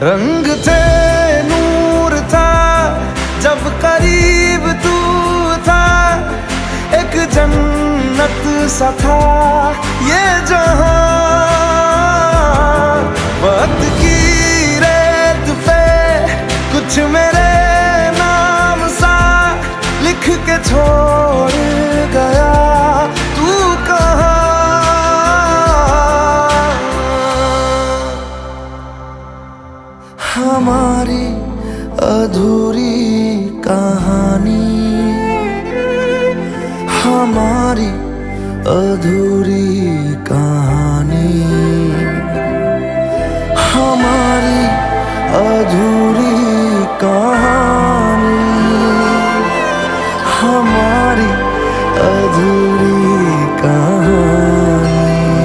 रंग थे, नूर था, जब करीब तू था, एक जन्नत सा था ये जहां। वक्त की रेत पे कुछ मेरे नाम सा लिख के छोड़ गया, तू कहाँ? हमारी अधूरी कहानी, हमारी अधूरी कहानी।